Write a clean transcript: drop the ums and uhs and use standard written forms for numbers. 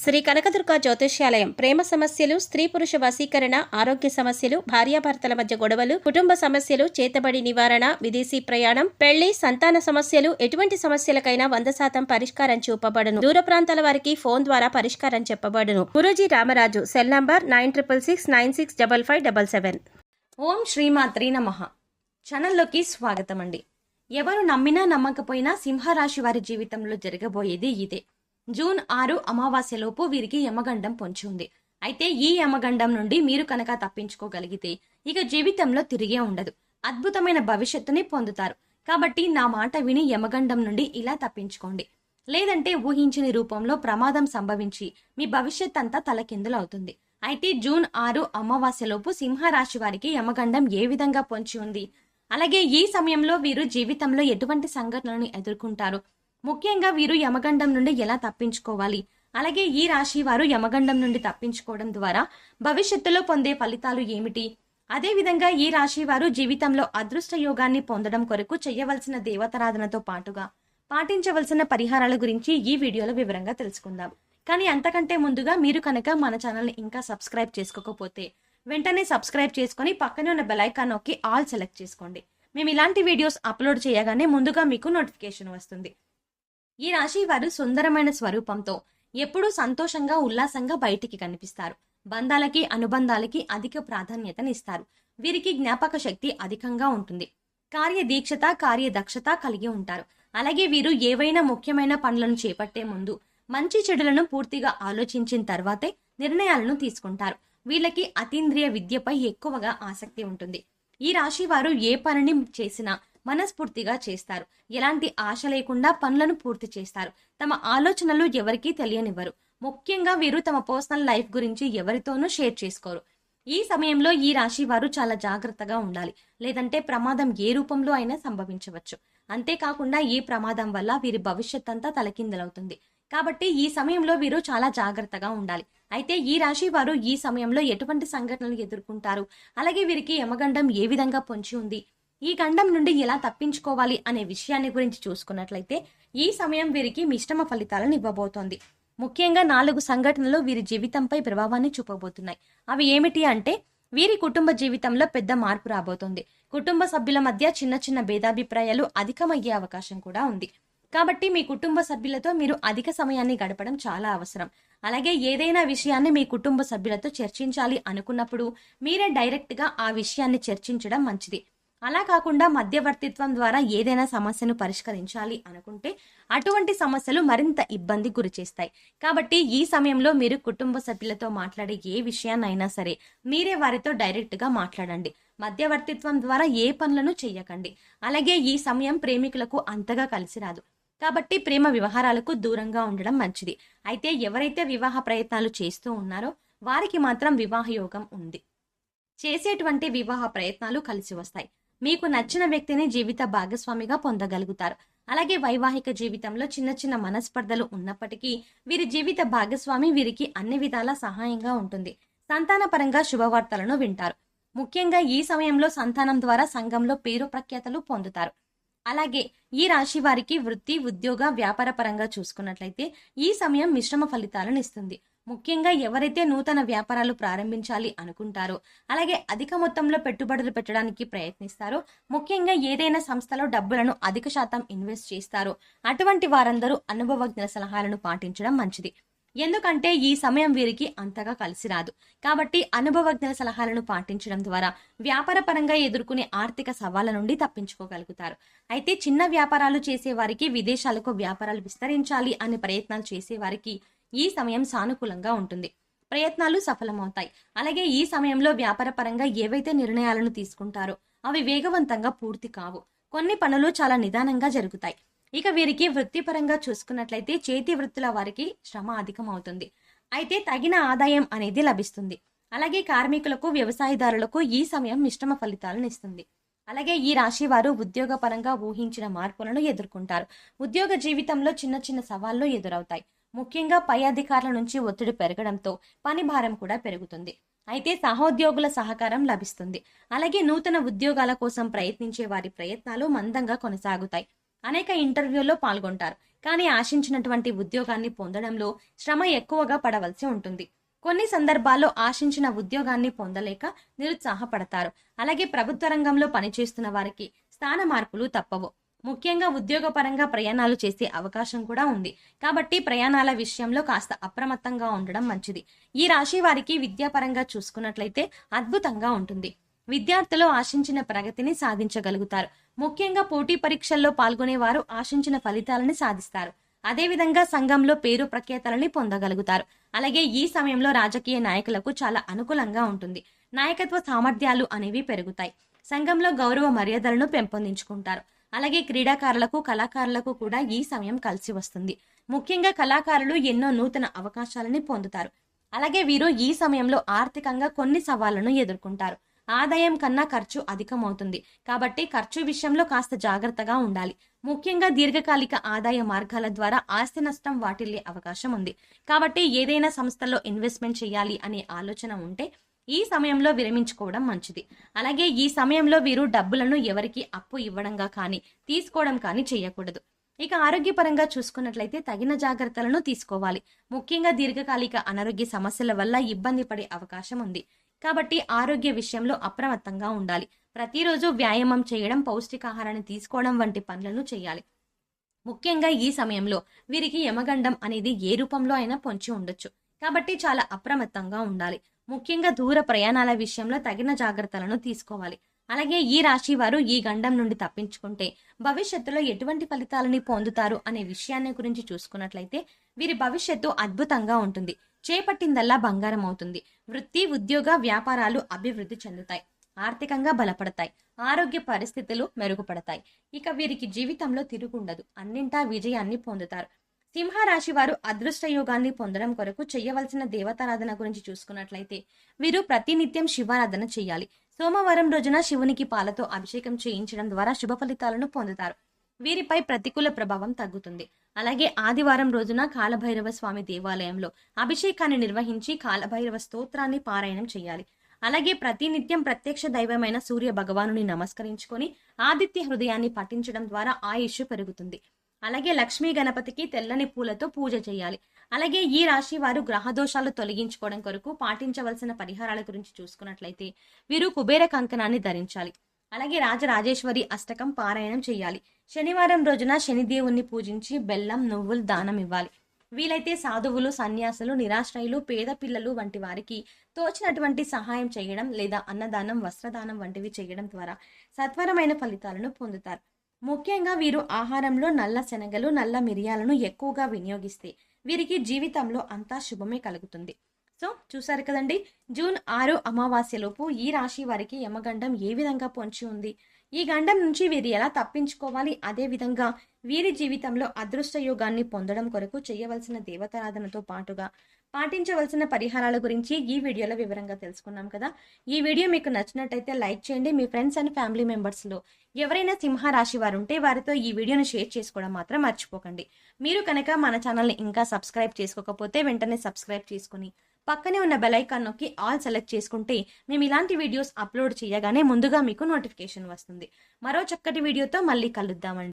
శ్రీ కనకదుర్గ జ్యోతిష్యాలయం ప్రేమ సమస్యలు, స్త్రీ పురుష వశీకరణ, ఆరోగ్య సమస్యలు, భార్యాభర్తల మధ్య గొడవలు, కుటుంబ సమస్యలు, చేతబడి నివారణ, విదేశీ ప్రయాణం, పెళ్లి, సంతాన సమస్యలు, ఎటువంటి సమస్యలకైనా 100% పరిష్కారం చూపబడును. దూర ప్రాంతాల వారికి ఫోన్ ద్వారా పరిష్కారం చెప్పబడును. గురూజీ రామరాజు. Cell number 9666965577. ఓం శ్రీమాత్రి నమః. ఛానల్లోకి స్వాగతం అండి. ఎవరు నమ్మినా నమ్మకపోయినా సింహరాశి వారి జీవితంలో జరగబోయేది ఇదే. జూన్ 6 అమావాస్యలోపు వీరికి యమగండం పొంచి ఉంది. అయితే ఈ యమగండం నుండి మీరు కనుక తప్పించుకోగలిగితే ఇక జీవితంలో తిరిగే ఉండదు. అద్భుతమైన భవిష్యత్తుని పొందుతారు. కాబట్టి నా మాట విని యమగండం నుండి ఇలా తప్పించుకోండి. లేదంటే ఊహించని రూపంలో ప్రమాదం సంభవించి మీ భవిష్యత్ అంతా తలకిందులవుతుంది. అయితే జూన్ 6 అమావాస్యలోపు సింహరాశి వారికి యమగండం ఏ విధంగా పొంచి ఉంది, అలాగే ఈ సమయంలో వీరు జీవితంలో ఎటువంటి సంఘటనలను ఎదుర్కొంటారు, ముఖ్యంగా వీరు యమగండం నుండి ఎలా తప్పించుకోవాలి, అలాగే ఈ రాశి వారు యమగండం నుండి తప్పించుకోవడం ద్వారా భవిష్యత్తులో పొందే ఫలితాలు ఏమిటి, అదేవిధంగా ఈ రాశి వారు జీవితంలో అదృష్ట యోగాన్ని పొందడం కొరకు చేయవలసిన దేవతారాధనతో పాటుగా పాటించవలసిన పరిహారాల గురించి ఈ వీడియోలో వివరంగా తెలుసుకుందాం. కానీ అంతకంటే ముందుగా మీరు కనుక మన ఛానల్ని ఇంకా సబ్స్క్రైబ్ చేసుకోకపోతే వెంటనే సబ్స్క్రైబ్ చేసుకుని పక్కనే ఉన్న బెల్ ఐకాన్ నొక్కి ఆల్ సెలెక్ట్ చేసుకోండి. మేము ఇలాంటి వీడియోస్ అప్లోడ్ చేయగానే ముందుగా మీకు నోటిఫికేషన్ వస్తుంది. ఈ రాశి వారు సుందరమైన స్వరూపంతో ఎప్పుడూ సంతోషంగా ఉల్లాసంగా బయటికి కనిపిస్తారు. బంధాలకి అనుబంధాలకి అధిక ప్రాధాన్యతనిస్తారు. వీరికి జ్ఞాపక శక్తి అధికంగా ఉంటుంది. కార్యదీక్షత కార్యదక్షత కలిగి ఉంటారు. అలాగే వీరు ఏవైనా ముఖ్యమైన పనులను చేపట్టే ముందు మంచి చెడులను పూర్తిగా ఆలోచించిన తర్వాతే నిర్ణయాలను తీసుకుంటారు. వీళ్ళకి అతీంద్రియ విద్యపై ఎక్కువగా ఆసక్తి ఉంటుంది. ఈ రాశి వారు ఏ పనిని చేసినా మనస్ఫూర్తిగా చేస్తారు. ఎలాంటి ఆశ లేకుండా పనులను పూర్తి చేస్తారు. తమ ఆలోచనలు ఎవరికీ తెలియనివ్వరు. ముఖ్యంగా వీరు తమ పర్సనల్ లైఫ్ గురించి ఎవరితోనూ షేర్ చేసుకోరు. ఈ సమయంలో ఈ రాశి వారు చాలా జాగ్రత్తగా ఉండాలి. లేదంటే ప్రమాదం ఏ రూపంలో అయినా సంభవించవచ్చు. అంతేకాకుండా ఈ ప్రమాదం వల్ల వీరి భవిష్యత్ అంతా తలకిందులవుతుంది. కాబట్టి ఈ సమయంలో వీరు చాలా జాగ్రత్తగా ఉండాలి. అయితే ఈ రాశి వారు ఈ సమయంలో ఎటువంటి సంఘటనలు ఎదుర్కొంటారు, అలాగే వీరికి యమగండం ఏ విధంగా పొంచి ఉంది, ఈ గండం నుండి ఎలా తప్పించుకోవాలి అనే విషయాన్ని గురించి చూసుకున్నట్లయితే ఈ సమయం వీరికి మిశ్రమ ఫలితాలను ఇవ్వబోతోంది. ముఖ్యంగా 4 సంఘటనలు వీరి జీవితంపై ప్రభావాన్ని చూపబోతున్నాయి. అవి ఏమిటి అంటే, వీరి కుటుంబ జీవితంలో పెద్ద మార్పు రాబోతోంది. కుటుంబ సభ్యుల మధ్య చిన్న చిన్న భేదాభిప్రాయాలు అధికమయ్యే అవకాశం కూడా ఉంది. కాబట్టి మీ కుటుంబ సభ్యులతో మీరు అధిక సమయాన్ని గడపడం చాలా అవసరం. అలాగే ఏదైనా విషయాన్ని మీ కుటుంబ సభ్యులతో చర్చించాలి అనుకున్నప్పుడు మీరే డైరెక్ట్గా ఆ విషయాన్ని చర్చించడం మంచిది. అలా కాకుండా మధ్యవర్తిత్వం ద్వారా ఏదైనా సమస్యను పరిష్కరించాలి అనుకుంటే అటువంటి సమస్యలు మరింత ఇబ్బంది గురి చేస్తాయి. కాబట్టి ఈ సమయంలో మీరు కుటుంబ సభ్యులతో మాట్లాడే ఏ విషయాన్నైనా సరే మీరే వారితో డైరెక్ట్గా మాట్లాడండి. మధ్యవర్తిత్వం ద్వారా ఏ పనులను చెయ్యకండి. అలాగే ఈ సమయం ప్రేమికులకు అంతగా కలిసి రాదు. కాబట్టి ప్రేమ వ్యవహారాలకు దూరంగా ఉండడం మంచిది. అయితే ఎవరైతే వివాహ ప్రయత్నాలు చేస్తూ ఉన్నారో వారికి మాత్రం వివాహ యోగం ఉంది. చేసేటువంటి వివాహ ప్రయత్నాలు కలిసి వస్తాయి. మీకు నచ్చిన వ్యక్తిని జీవిత భాగస్వామిగా పొందగలుగుతారు. అలాగే వైవాహిక జీవితంలో చిన్న చిన్న మనస్పర్ధలు ఉన్నప్పటికీ వీరి జీవిత భాగస్వామి వీరికి అన్ని విధాలా సహాయంగా ఉంటుంది. సంతానపరంగా శుభవార్తలను వింటారు. ముఖ్యంగా ఈ సమయంలో సంతానం ద్వారా సంఘంలో పేరు ప్రఖ్యాతలు పొందుతారు. అలాగే ఈ రాశి వారికి వృత్తి, ఉద్యోగ, వ్యాపార పరంగా చూసుకున్నట్లయితే ఈ సమయం మిశ్రమ ఫలితాలను ఇస్తుంది. ముఖ్యంగా ఎవరైతే నూతన వ్యాపారాలు ప్రారంభించాలి అనుకుంటారో, అలాగే అధిక మొత్తంలో పెట్టుబడులు పెట్టడానికి ప్రయత్నిస్తారో, ముఖ్యంగా ఏదైనా సంస్థలో డబ్బులను అధిక శాతం ఇన్వెస్ట్ చేస్తారో అటువంటి వారందరూ అనుభవజ్ఞ సలహాలను పాటించడం మంచిది. ఎందుకంటే ఈ సమయం వీరికి అంతగా కలిసి రాదు. కాబట్టి అనుభవజ్ఞ సలహాలను పాటించడం ద్వారా వ్యాపార పరంగా ఎదుర్కొనే ఆర్థిక సవాళ్ల నుండి తప్పించుకోగలుగుతారు. అయితే చిన్న వ్యాపారాలు చేసే వారికి, విదేశాలకు వ్యాపారాలు విస్తరించాలి అనే ప్రయత్నాలు చేసే వారికి ఈ సమయం సానుకూలంగా ఉంటుంది. ప్రయత్నాలు సఫలమవుతాయి. అలాగే ఈ సమయంలో వ్యాపార పరంగా ఏవైతే నిర్ణయాలను తీసుకుంటారో అవి వేగవంతంగా పూర్తి కావు. కొన్ని పనులు చాలా నిదానంగా జరుగుతాయి. ఇక వీరికి వృత్తిపరంగా చూసుకున్నట్లయితే చేతి వృత్తుల వారికి శ్రమ అధికమవుతుంది. అయితే తగిన ఆదాయం అనేది లభిస్తుంది. అలాగే కార్మికులకు, వ్యవసాయదారులకు ఈ సమయం మిశ్రమ ఫలితాలను ఇస్తుంది. అలాగే ఈ రాశి వారు ఉద్యోగ పరంగా ఊహించిన మార్పులను ఎదుర్కొంటారు. ఉద్యోగ జీవితంలో చిన్న చిన్న సవాళ్లు ఎదురవుతాయి. ముఖ్యంగా పై అధికారుల నుంచి ఒత్తిడి పెరగడంతో పని భారం కూడా పెరుగుతుంది. అయితే సహోద్యోగుల సహకారం లభిస్తుంది. అలాగే నూతన ఉద్యోగాల కోసం ప్రయత్నించే వారి ప్రయత్నాలు మందంగా కొనసాగుతాయి. అనేక ఇంటర్వ్యూల్లో పాల్గొంటారు. కానీ ఆశించినటువంటి ఉద్యోగాన్ని పొందడంలో శ్రమ ఎక్కువగా పడవలసి ఉంటుంది. కొన్ని సందర్భాల్లో ఆశించిన ఉద్యోగాన్ని పొందలేక నిరుత్సాహపడతారు. అలాగే ప్రభుత్వ రంగంలో పనిచేస్తున్న వారికి స్థాన మార్పులు తప్పవు. ముఖ్యంగా ఉద్యోగపరంగా ప్రయాణాలు చేసే అవకాశం కూడా ఉంది. కాబట్టి ప్రయాణాల విషయంలో కాస్త అప్రమత్తంగా ఉండడం మంచిది. ఈ రాశి వారికి విద్యాపరంగా చూసుకున్నట్లయితే అద్భుతంగా ఉంటుంది. విద్యార్థులు ఆశించిన ప్రగతిని సాధించగలుగుతారు. ముఖ్యంగా పోటీ పరీక్షల్లో పాల్గొనేవారు ఆశించిన ఫలితాలని సాధిస్తారు. అదేవిధంగా సంఘంలో పేరు ప్రఖ్యాతలని పొందగలుగుతారు. అలాగే ఈ సమయంలో రాజకీయ నాయకులకు చాలా అనుకూలంగా ఉంటుంది. నాయకత్వ సామర్థ్యాలు అనేవి పెరుగుతాయి. సంఘంలో గౌరవ మర్యాదలను పెంపొందించుకుంటారు. అలాగే క్రీడాకారులకు, కళాకారులకు కూడా ఈ సమయం కలిసి వస్తుంది. ముఖ్యంగా కళాకారులు ఎన్నో నూతన అవకాశాలని పొందుతారు. అలాగే వీరు ఈ సమయంలో ఆర్థికంగా కొన్ని సవాళ్లను ఎదుర్కొంటారు. ఆదాయం కన్నా ఖర్చు అధికమవుతుంది. కాబట్టి ఖర్చు విషయంలో కాస్త జాగ్రత్తగా ఉండాలి. ముఖ్యంగా దీర్ఘకాలిక ఆదాయ మార్గాల ద్వారా ఆస్తి నష్టం వాటిల్లే అవకాశం ఉంది. కాబట్టి ఏదైనా సంస్థలో ఇన్వెస్ట్మెంట్ చేయాలి అనే ఆలోచన ఉంటే ఈ సమయంలో విరమించుకోవడం మంచిది. అలాగే ఈ సమయంలో వీరు డబ్బులను ఎవరికి అప్పు ఇవ్వడంగా కానీ తీసుకోవడం కానీ చేయకూడదు. ఇక ఆరోగ్యపరంగా చూసుకున్నట్లయితే తగిన జాగ్రత్తలను తీసుకోవాలి. ముఖ్యంగా దీర్ఘకాలిక అనారోగ్య సమస్యల వల్ల ఇబ్బంది పడే అవకాశం ఉంది. కాబట్టి ఆరోగ్య విషయంలో అప్రమత్తంగా ఉండాలి. ప్రతిరోజు వ్యాయామం చేయడం, పౌష్టికాహారాన్ని తీసుకోవడం వంటి పనులను చేయాలి. ముఖ్యంగా ఈ సమయంలో వీరికి యమగండం అనేది ఏ రూపంలో అయినా పొంచి ఉండొచ్చు. కాబట్టి చాలా అప్రమత్తంగా ఉండాలి. ముఖ్యంగా దూర ప్రయాణాల విషయంలో తగిన జాగ్రత్తలను తీసుకోవాలి. అలాగే ఈ రాశి వారు ఈ గండం నుండి తప్పించుకుంటే భవిష్యత్తులో ఎటువంటి ఫలితాలని పొందుతారు అనే విషయాన్ని గురించి చూసుకున్నట్లయితే వీరి భవిష్యత్తు అద్భుతంగా ఉంటుంది. చేపట్టిందల్లా బంగారం అవుతుంది. వృత్తి, ఉద్యోగ, వ్యాపారాలు అభివృద్ధి చెందుతాయి. ఆర్థికంగా బలపడతాయి. ఆరోగ్య పరిస్థితులు మెరుగుపడతాయి. ఇక వీరికి జీవితంలో తిరుగుండదు. అన్నింటా విజయాన్ని పొందుతారు. సింహరాశి వారు అదృష్ట యోగాన్ని పొందడం కొరకు చేయవలసిన దేవతారాధన గురించి చూసుకున్నట్లయితే వీరు ప్రతినిత్యం శివారాధన చేయాలి. సోమవారం రోజున శివునికి పాలతో అభిషేకం చేయించడం ద్వారా శుభ ఫలితాలను పొందుతారు. వీరిపై ప్రతికూల ప్రభావం తగ్గుతుంది. అలాగే ఆదివారం రోజున కాలభైరవ స్వామి దేవాలయంలో అభిషేకాన్ని నిర్వహించి కాలభైరవ స్తోత్రాన్ని పారాయణం చేయాలి. అలాగే ప్రతినిత్యం ప్రత్యక్ష దైవమైన సూర్య భగవానుని నమస్కరించుకొని ఆదిత్య హృదయాన్ని పఠించడం ద్వారా ఆయుష్ పెరుగుతుంది. అలాగే లక్ష్మీ గణపతికి తెల్లని పూలతో పూజ చేయాలి. అలాగే ఈ రాశి వారు గ్రహదోషాలు తొలగించుకోవడం కొరకు పాటించవలసిన పరిహారాల గురించి చూసుకున్నట్లయితే వీరు కుబేర కంకణాన్ని ధరించాలి. అలాగే రాజరాజేశ్వరి అష్టకం పారాయణం చేయాలి. శనివారం రోజున శనిదేవుణ్ణి పూజించి బెల్లం, నువ్వులు దానం ఇవ్వాలి. వీలైతే సాధువులు, సన్యాసులు, నిరాశ్రయులు, పేద పిల్లలు వంటి వారికి తోచినటువంటి సహాయం చేయడం లేదా అన్నదానం, వస్త్రదానం వంటివి చేయడం ద్వారా సత్వరమైన ఫలితాలను పొందుతారు. ముఖ్యంగా వీరు ఆహారంలో నల్ల శనగలు, నల్ల మిరియాలను ఎక్కువగా వినియోగిస్తే వీరికి జీవితంలో అంతా శుభమే కలుగుతుంది. సో చూసారు కదండి, జూన్ 6 అమావాస్యలోపు ఈ రాశి వారికి యమగండం ఏ విధంగా పొంచి ఉంది, ఈ గండం నుంచి వీరు ఎలా తప్పించుకోవాలి, అదే విధంగా వీరి జీవితంలో అదృష్ట యోగాన్ని పొందడం కొరకు చేయవలసిన దేవతారాధనతో పాటుగా పాటించవలసిన పరిహారాల గురించి ఈ వీడియోలో వివరంగా తెలుసుకున్నాం కదా. ఈ వీడియో మీకు నచ్చినట్టయితే లైక్ చేయండి. మీ ఫ్రెండ్స్ అండ్ ఫ్యామిలీ మెంబర్స్లో ఎవరైనా సింహ రాశి వారు ఉంటే వారితో ఈ వీడియోను షేర్ చేసుకోవడం మాత్రం మర్చిపోకండి. మీరు కనుక మన ఛానల్ని ఇంకా సబ్స్క్రైబ్ చేసుకోకపోతే వెంటనే సబ్స్క్రైబ్ చేసుకుని పక్కనే ఉన్న బెల్ ఐకాన్ నొక్కి ఆల్ సెలెక్ట్ చేసుకుంటే మేము ఇలాంటి వీడియోస్ అప్లోడ్ చేయగానే ముందుగా మీకు నోటిఫికేషన్ వస్తుంది. మరో చక్కటి వీడియోతో మళ్ళీ కలుద్దామండి.